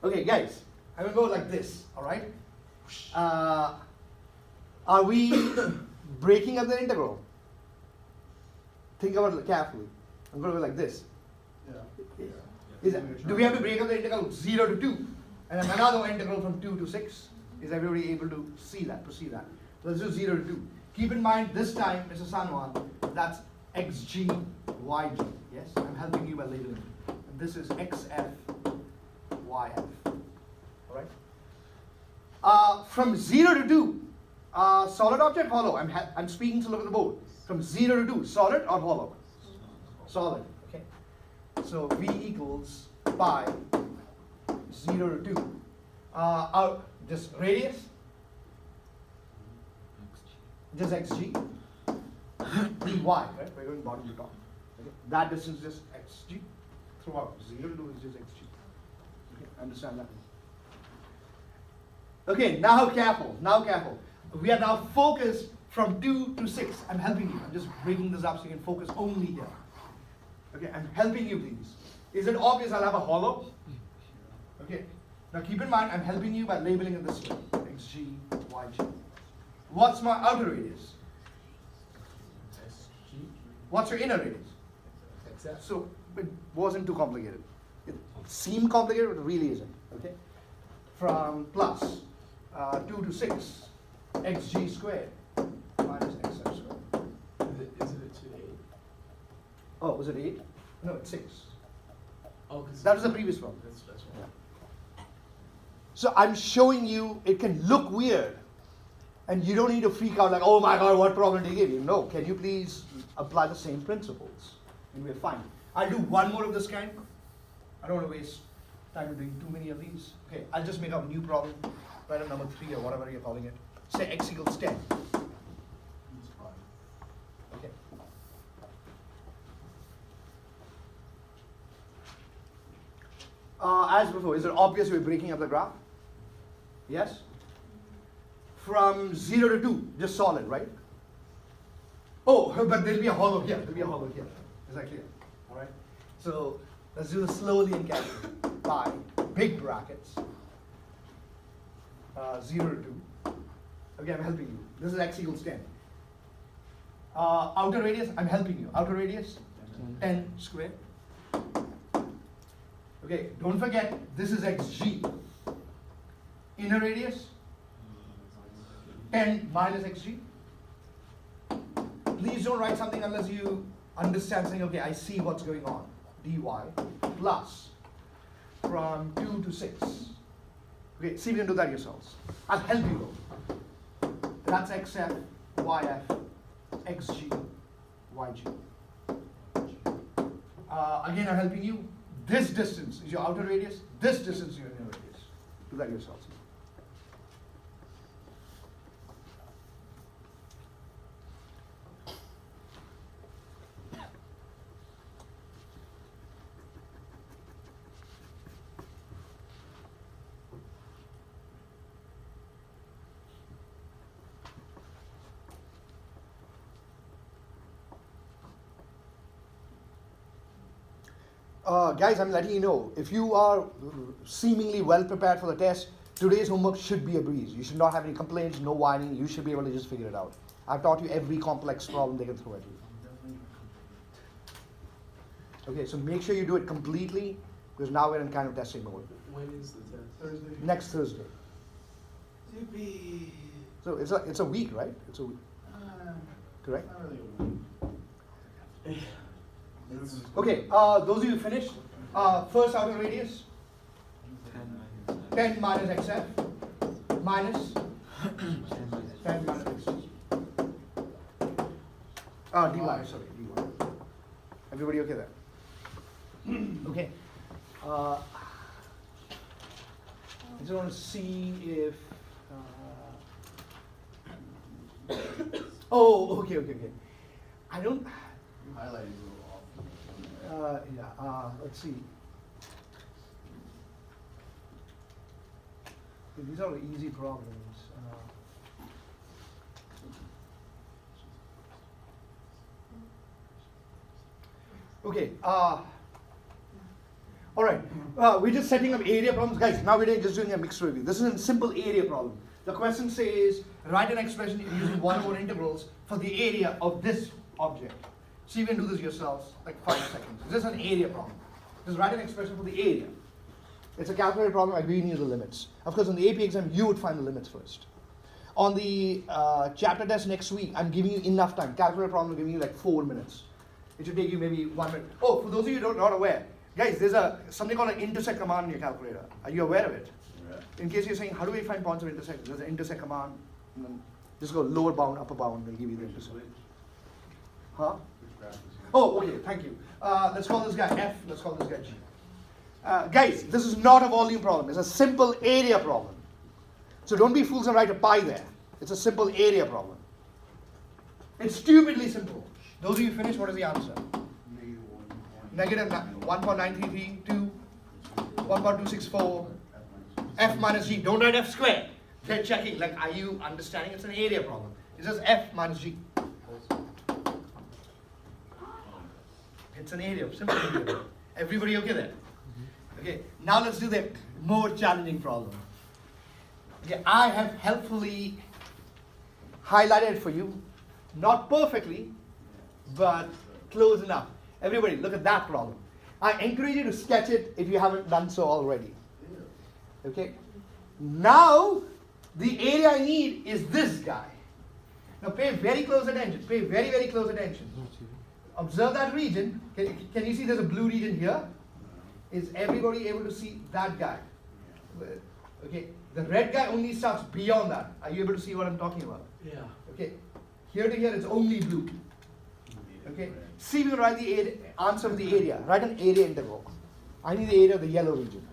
Okay, guys, I'm gonna go like this, alright? Are we breaking up the integral? Think about it carefully. I'm gonna go like this. Do we have to break up the integral 0 to 2? And then another integral from 2 to 6? Is everybody able to see that, to see that? Let's do 0 to 2. Keep in mind, this time, Mr. Sanwan, that's xg, yg. Yes, I'm helping you by labeling it. And this is xf, yf. Alright? From 0 to 2, solid object, hollow. I'm speaking to look at the board. From 0 to 2, solid or hollow? Solid. Okay. So v equals pi 0 to 2. Just radius? Just xg. dy, right? We're going bottom to top. Okay. That distance is just xg throughout. 0 to 2 is just xg. Okay. Understand that? Okay, now careful. We are now focused from 2 to 6. I'm helping you. I'm just breaking this up so you can focus only here. Okay, I'm helping you, please. Is it obvious I'll have a hollow? Okay. Now keep in mind, I'm helping you by labeling it this way. xg, yg. What's my outer radius? SG. What's your inner radius? XF. So it wasn't too complicated. It seemed complicated, but it really isn't. Okay. From plus 2 to 6, xg squared minus xf squared. Isn't it 2 to 8? Oh, was it 8? No, it's 6. Oh, because That was the previous one. That's one. Yeah. So I'm showing you it can look weird, and you don't need to freak out like, oh my god, what problem did he give you? No, can you please apply the same principles? And we're fine. I'll do one more of this kind. I don't want to waste time doing too many of these. Okay, I'll just make up a new problem, right on number 3 or whatever you're calling it. Say x equals 10. Okay. As before, is it obvious we're breaking up the graph? Yes? From 0 to 2, just solid, right? Oh, but there'll be a hollow here. There'll be a hollow here. Is that clear? All right. So let's do this slowly and carefully. By big brackets. 0 to 2. Okay, I'm helping you. This is x equals 10. Outer radius, I'm helping you. Outer radius, 10 square. Okay, don't forget, this is xg. Inner radius, 10 minus xg. Please don't write something unless you understand saying, okay, I see what's going on. dy plus from 2 to 6. Okay, see if you can do that yourselves. I'll help you though. That's xf, yf, xg, yg. Again, I'm helping you. This distance is your outer radius. This distance is your inner radius. Do that yourselves. Guys, I'm letting you know, if you are seemingly well prepared for the test, today's homework should be a breeze. You should not have any complaints, no whining. You should be able to just figure it out. I've taught you every complex problem they can throw at you. Okay, so make sure you do it completely, because now we're in kind of testing mode. When is the test? Thursday. Next Thursday. Yippee. So it's a week, right? It's a week, correct? Not really a week. Okay, those of you finished. First outer radius, 10 minus xf, minus 10 minus xf. Dy, sorry, dy. Everybody okay there? Okay. I just want to see if. Oh, okay. I don't. Highlighting a little off. Let's see. These are easy problems. Okay. All right. We're just setting up area problems, guys. Now we're just doing a mixed review. This is a simple area problem. The question says write an expression using one over integrals for the area of this object. So you can do this yourselves, like 5 seconds. This is an area problem. Just write an expression for the area. It's a calculated problem. I'm giving you the limits. Of course, on the AP exam, you would find the limits first. On the chapter test next week, I'm giving you enough time. Calculated problem, I'm giving you like 4 minutes. It should take you maybe 1 minute. Oh, for those of you who are not aware, guys, there's something called an intersect command in your calculator. Are you aware of it? Yeah. In case you're saying, how do we find points of intersection? There's an intersect command. And then just go lower bound, upper bound, they'll give you the intersect. Huh? Oh, okay, thank you. Let's call this guy F, let's call this guy G. Guys, this is not a volume problem. It's a simple area problem. So don't be fools and write a pi there. It's a simple area problem. It's stupidly simple. Those of you finished, what is the answer? Negative 1.9332, 1.264, F minus G. Don't write F squared. They're checking, like, are you understanding? It's an area problem. It's just F minus G. It's an area, simple area. Everybody okay there? Okay, now let's do the more challenging problem. Okay, I have helpfully highlighted it for you, not perfectly, but close enough. Everybody, look at that problem. I encourage you to sketch it if you haven't done so already. Okay, now the area I need is this guy. Now pay very close attention, pay very, very close attention. Observe that region. Can you see there's a blue region here? Is everybody able to see that guy? Okay, the red guy only starts beyond that. Are you able to see what I'm talking about? Yeah. Okay, here to here it's only blue. Okay, see if you can write the answer of the area. Write an area integral. I need the area of the yellow region.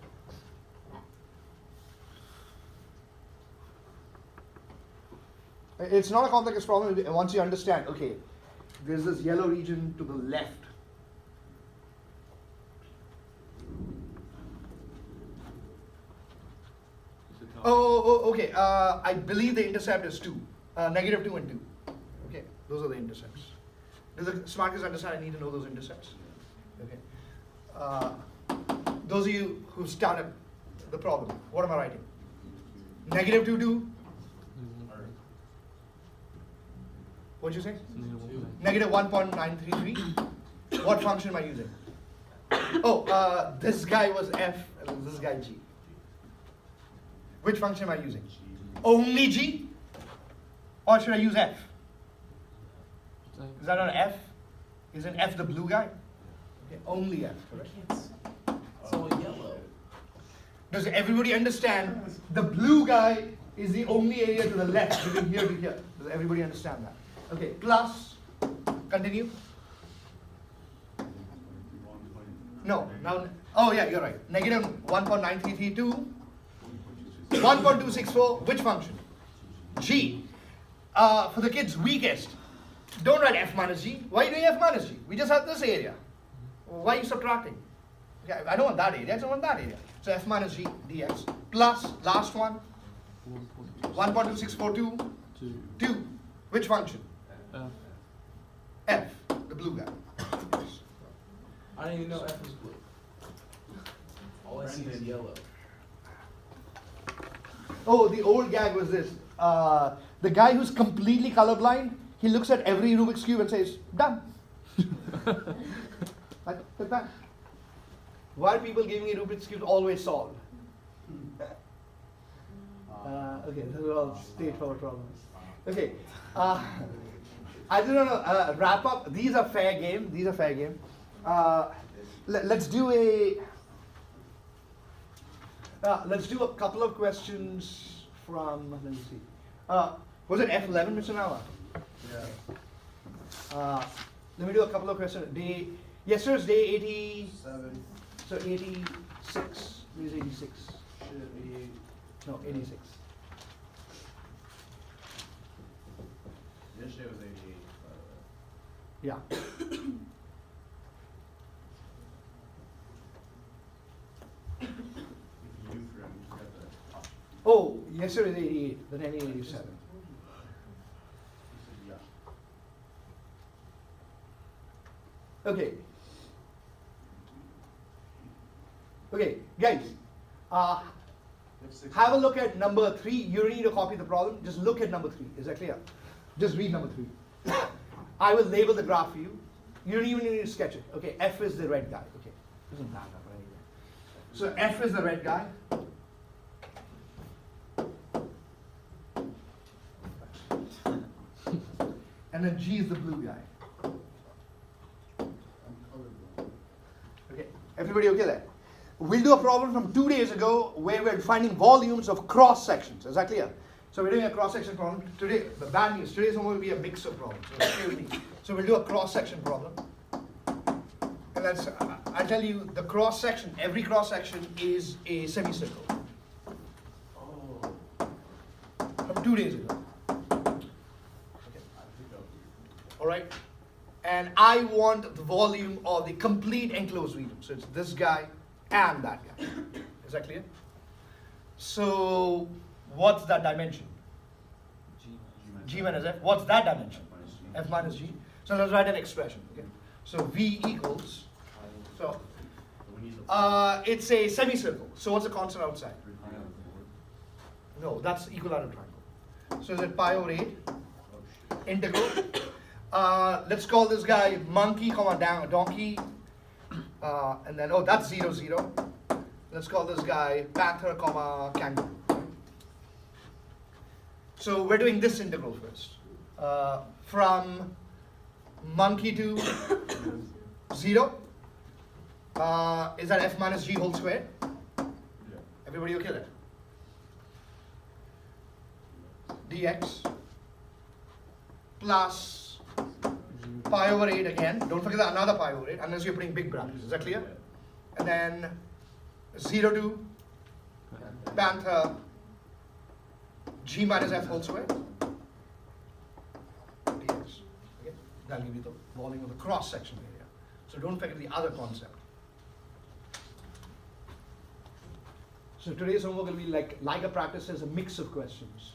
It's not a complex problem once you understand, okay, there's this yellow region to the left. Oh, I believe the intercept is 2, negative 2 and 2. Okay, those are the intercepts. Does the smart kids understand I need to know those intercepts? Okay. Those of you who started the problem, what am I writing? Negative 2, 2. What'd you say? Negative 1.933. What function am I using? Oh, this guy was f, and this guy g. Which function am I using? Only g? Or should I use f? Is that not f? Isn't f the blue guy? Okay, only f, correct? It's all yellow. Does everybody understand the blue guy is the only area to the left between here to here? Does everybody understand that? Okay, plus, continue. No, now, oh yeah, you're right. Negative 1.9332, 1.264, which function? G. For the kids, weakest. Don't write f minus g. Why are you doing f minus g? We just have this area. Why are you subtracting? Okay, I don't want that area, I just want that area. So f minus g dx plus, last one, 1.2642, 2. Which function? F, the blue guy. I didn't even know F was blue. All I see is yellow. Oh, the old gag was this. The guy who's completely colorblind, he looks at every Rubik's Cube and says, done. like that. Why are people giving me Rubik's Cube always solved? Okay, those are all straightforward problems. Okay, I don't know, wrap up. These are fair game. These are fair game. Let's do a couple of questions from, let me see. Was it F11, Mr. Nava? Yeah. Let me do a couple of questions. Yesterday's day 80, 7. so 86. Where's 86? Shit, 88. No, 86. Yesterday was 88. Yeah. If you forgot the option. Oh, yesterday's 88, then 87. You said yeah. Okay. Okay, guys. Have a look at number 3. You don't need to copy the problem. Just look at number 3. Is that clear? Just read number 3. I will label the graph for you. You don't even need to sketch it. Okay, F is the red guy. Okay, doesn't matter for anything. So F is the red guy. And then G is the blue guy. I'm colorblind. Okay, everybody okay there? We'll do a problem from 2 days ago where we're finding volumes of cross sections. Is that clear? So we're doing a cross section problem today. The bad news, today's one will be a mix of problems. So stay with me. So we'll do a cross section problem. And let's, I'll tell you the cross section, every cross section is a semicircle. Oh. From 2 days ago. Okay. I think I'll All right? And I want the volume of the complete enclosed region. So it's this guy and that guy. Is that clear? So what's that dimension? G minus F. What's that dimension? F minus G. So let's write an expression. Okay? So V equals. So it's a semicircle. So what's the constant outside? No, that's equilateral triangle. So is it pi over 8? Integral. Let's call this guy monkey, donkey. And then, oh, that's 0, 0. Let's call this guy panther, kangaroo. So we're doing this integral first. From monkey to 0. Is that f minus g whole squared? Yeah. Everybody okay there? Dx plus pi over 8 again. Don't forget that another pi over 8 unless you're putting big brackets. Is that clear? And then 0 to panther g minus f whole squared dx. Okay? That'll give you the volume of the cross section area. So don't forget the other concept. So today's homework will be like a practice as a mix of questions.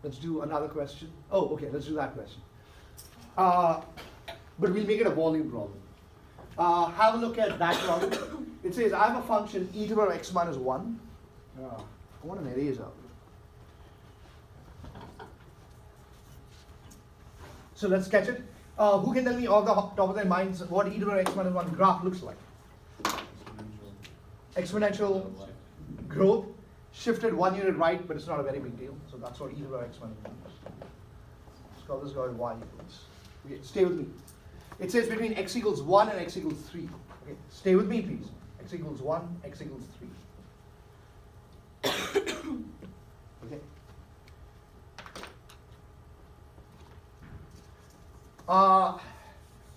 Let's do another question. Oh, okay, let's do that question. But we'll make it a volume problem. Have a look at that problem. It says I have a function e to the power x minus 1. I want an eraser. So let's sketch it. Who can tell me off the top of their minds what e to the power x minus 1 graph looks like? Exponential growth, shifted 1 unit right, but it's not a very big deal. So that's what e to the power x minus 1 is. Let's call this guy y equals. Okay, stay with me. It says between x equals 1 and x equals 3. Okay, stay with me, please. X equals 1, x equals 3. Okay.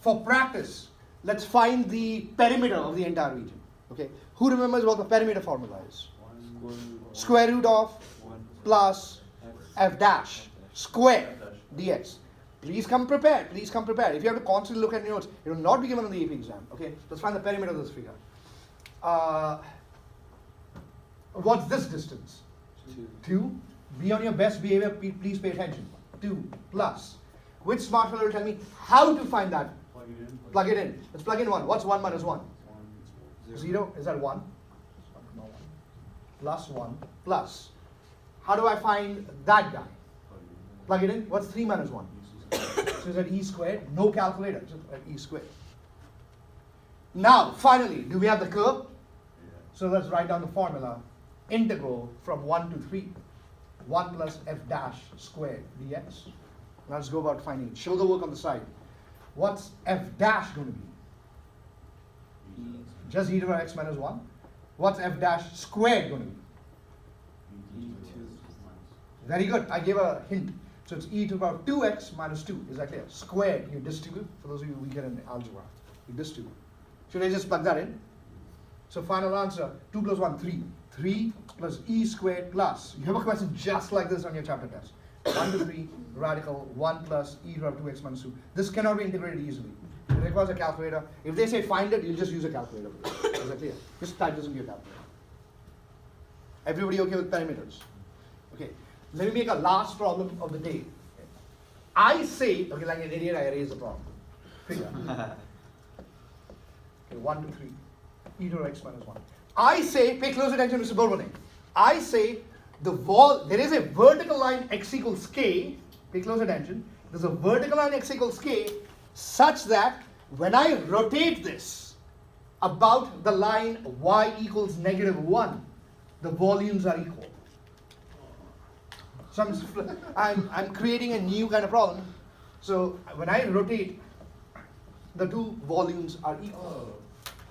For practice, let's find the perimeter of the entire region. Okay. Who remembers what the perimeter formula is? Square root of plus f dash square dx. Please come prepared. Please come prepared. If you have to constantly look at your notes, it will not be given on the AP exam. Okay. Let's find the perimeter of this figure. What's this distance? 2. Be on your best behavior. Please pay attention. 2 plus. Which smart fellow will tell me how to find that? Plug it in. Plug it in. Let's plug in 1. What's 1 minus 1? 0. Is that 1? No, 1. Plus 1 plus. How do I find that guy? Plug it in. What's 3 minus 1? So is that e squared? No calculator. Just e squared. Now, finally, do we have the curve? So let's write down the formula. Integral from 1 to 3. 1 plus f dash squared dx. Now let's go about finding it. Show the work on the side. What's f dash going to be? Just e to the power x minus 1. What's f dash squared going to be? Very good. I gave a hint. So it's e to the power 2x minus 2. Is that clear? Squared, you distribute. For those of you who get in algebra, you distribute. Should I just plug that in? So final answer, 2 plus 1, 3. 3 plus e squared plus. You have a question just like this on your chapter test. 1 to 3, radical 1 plus e to the power 2x minus 2. This cannot be integrated easily. It requires a calculator. If they say find it, you'll just use a calculator. Is that clear? Just type this into your calculator. Everybody okay with perimeters? Okay. Let me make a last problem of the day. I say, okay, like an idiot, I erase the problem. Figure. Okay, 1 to 3. E to the x minus 1. I say, pay close attention, Mr. Bourbonnais. I say there is a vertical line x equals k. Pay close attention. There's a vertical line x equals k such that when I rotate this about the line y equals negative 1, the volumes are equal. So I'm creating a new kind of problem. So when I rotate, the two volumes are equal.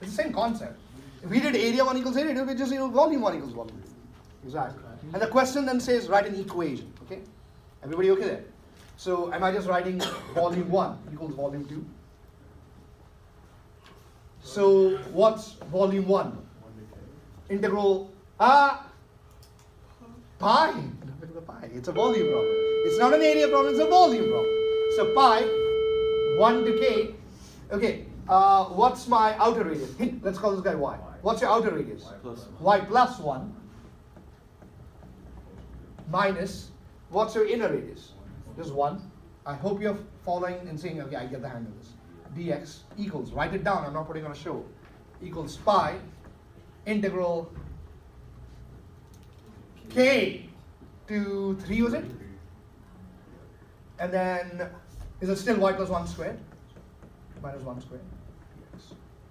It's the same concept. If we did area 1 equals area, it would be just volume 1 equals volume 2. Exactly. And the question then says write an equation. Okay? Everybody okay there? So am I just writing volume 1 equals volume 2? So what's volume 1? Integral pi. Look at the pi. It's a volume problem. It's not an area problem, it's a volume problem. So pi 1 to k. Okay. What's my outer radius? Let's call this guy y. What's your outer radius? Y plus 1 minus, what's your inner radius? Just 1. I hope you're following and saying, okay, I get the hang of this. Dx equals, write it down, I'm not putting on a show, equals pi integral k to 3, was it? And then, is it still y plus 1 squared? Minus 1 squared.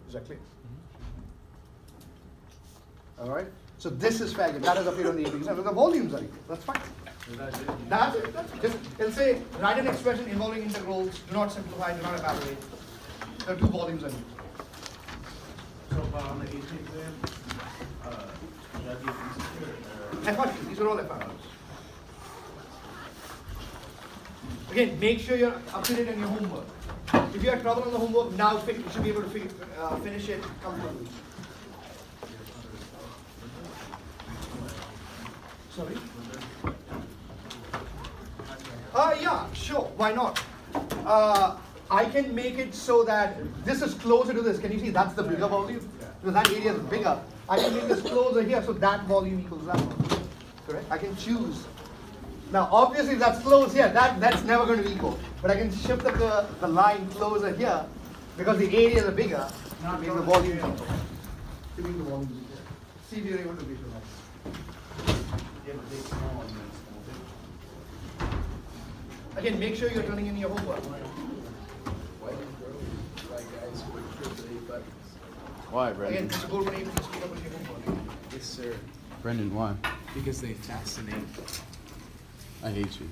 Is that clear? Alright? So this is fair game. That has appeared on the AP exam. The volumes are equal. That's fine. That's it. That's it. Just, it'll say, write an expression involving integrals. Do not simplify, do not evaluate. The two volumes are equal. So, but on the AP exam, should that be considered? FRs. These are all FRs. Again, make sure you're up to date on your homework. If you have trouble on the homework, now you should be able to finish it comfortably. Sorry? Yeah, sure. Why not? I can make it so that this is closer to this. Can you see? That's the bigger volume. Because that area is bigger. I can make this closer here, so that volume equals that volume. Correct? I can choose. Now, obviously, if that's close here, that's never going to be equal. But I can shift the line closer here because the areas are bigger to make the volume equal. To make the volume equal. See if you're able to visualize. Yeah, but they small and then small. Again, make sure you're turning in your homework. White and grow, like guys who are triple A buttons. Why, Again, Brendan? Mr. Goldman, please speak up with your homework. Yes, sir. Brendan, why? Because they fascinate. I hate you.